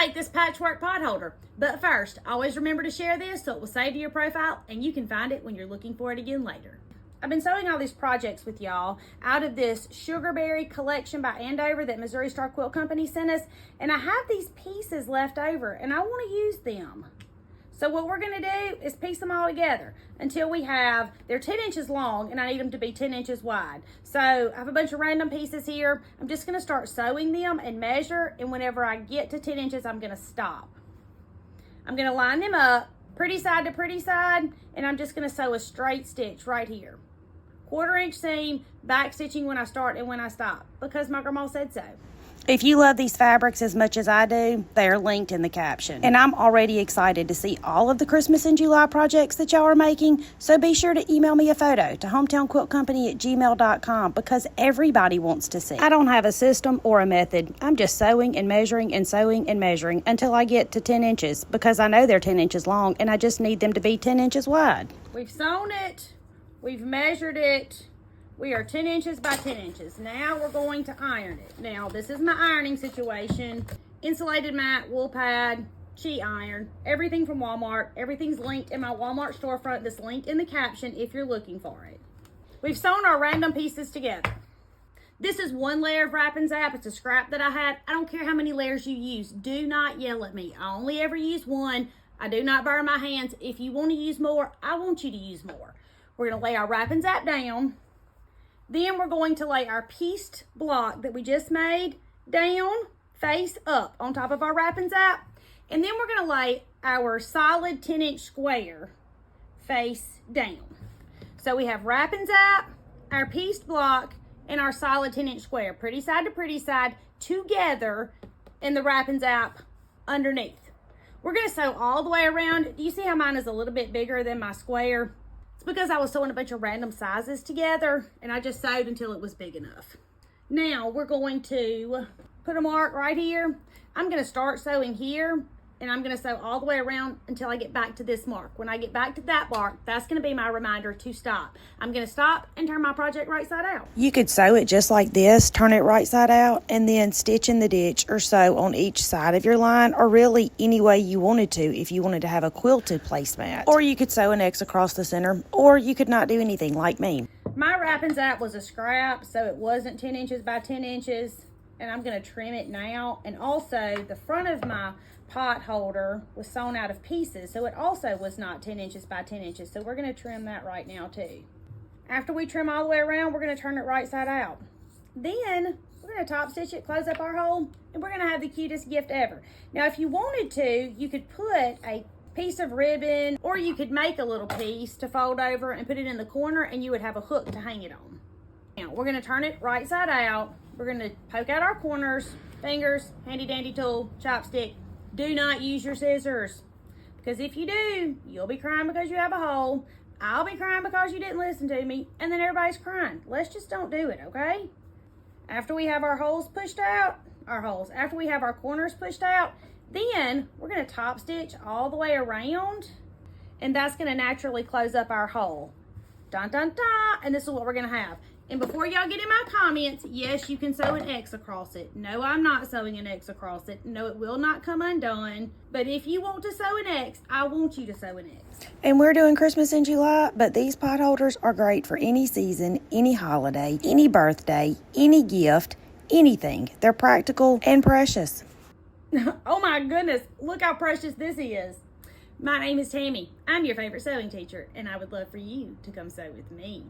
make this patchwork pot holder. But first, always remember to share this so it will save to your profile and you can find it when you're looking for it again later. I've been sewing all these projects with y'all out of this Sugarberry collection by Andover that Missouri Star Quilt Company sent us. And I have these pieces left over and I want to use them. So what we're gonna do is piece them all together until we have, they're 10 inches long and I need them to be 10 inches wide. So I have a bunch of random pieces here. I'm just gonna start sewing them and measure, and whenever I get to 10 inches, I'm gonna stop. I'm gonna line them up pretty side to pretty side, and I'm just gonna sew a straight stitch right here. 1/4 inch seam, back stitching when I start and when I stop, because my grandma said so. If you love these fabrics as much as I do, they are linked in the caption. And I'm already excited to see all of the Christmas in July projects that y'all are making, so be sure to email me a photo to hometownquiltcompany@gmail.com because everybody wants to see. I don't have a system or a method. I'm just sewing and measuring and sewing and measuring until I get to 10 inches because I know they're 10 inches long and I just need them to be 10 inches wide. We've sewn it, we've measured it. We are 10 inches by 10 inches. Now we're going to iron it. Now, this is my ironing situation. Insulated mat, wool pad, sheet iron, everything from Walmart. Everything's linked in my Walmart storefront that's linked in the caption if you're looking for it. We've sewn our random pieces together. This is one layer of wrap and zap. It's a scrap that I had. I don't care how many layers you use. Do not yell at me. I only ever use one. I do not burn my hands. If you want to use more, I want you to use more. We're going to lay our wrap and zap down. Then we're going to lay our pieced block that we just made down, face up on top of our wrap and zap. And then we're going to lay our solid 10-inch square face down. So we have wrap and zap, our pieced block, and our solid 10-inch square, pretty side to pretty side, together in the wrap and zap underneath. We're going to sew all the way around. Do you see how mine is a little bit bigger than my square? It's because I was sewing a bunch of random sizes together and I just sewed until it was big enough. Now we're going to put a mark right here. I'm going to start sewing here and I'm going to sew all the way around until I get back to this mark. When I get back to that mark, that's going to be my reminder to stop. I'm going to stop and turn my project right side out. You could sew it just like this, turn it right side out, and then stitch in the ditch or sew on each side of your line, or really any way you wanted to if you wanted to have a quilted placemat. Or you could sew an X across the center, or you could not do anything like me. My wrap and zap was a scrap, so it wasn't 10 inches by 10 inches, and I'm going to trim it now. And also, the front of my pot holder was sewn out of pieces, so it also was not 10 inches by 10 inches. So we're going to trim that right now too. After we trim all the way around, we're going to turn it right side out. Then we're going to top stitch it, close up our hole, and we're going to have the cutest gift ever. Now, if you wanted to, you could put a piece of ribbon, or you could make a little piece to fold over and put it in the corner, and you would have a hook to hang it on. Now, we're going to turn it right side out. We're going to poke out our corners, fingers, handy dandy tool, chopstick. Do not use your scissors, because if you do, you'll be crying because you have a hole. I'll be crying because you didn't listen to me, and then everybody's crying. Let's just don't do it, okay? After we have our holes pushed out, after we have our corners pushed out, then we're going to top stitch all the way around, and that's going to naturally close up our hole. Dun, dun, dun, and this is what we're going to have. And before y'all get in my comments, yes, you can sew an X across it. No, I'm not sewing an X across it. No, it will not come undone. But if you want to sew an X, I want you to sew an X. And we're doing Christmas in July, but these pot holders are great for any season, any holiday, any birthday, any gift, anything. They're practical and precious. Oh my goodness, look how precious this is. My name is Tammy. I'm your favorite sewing teacher, and I would love for you to come sew with me.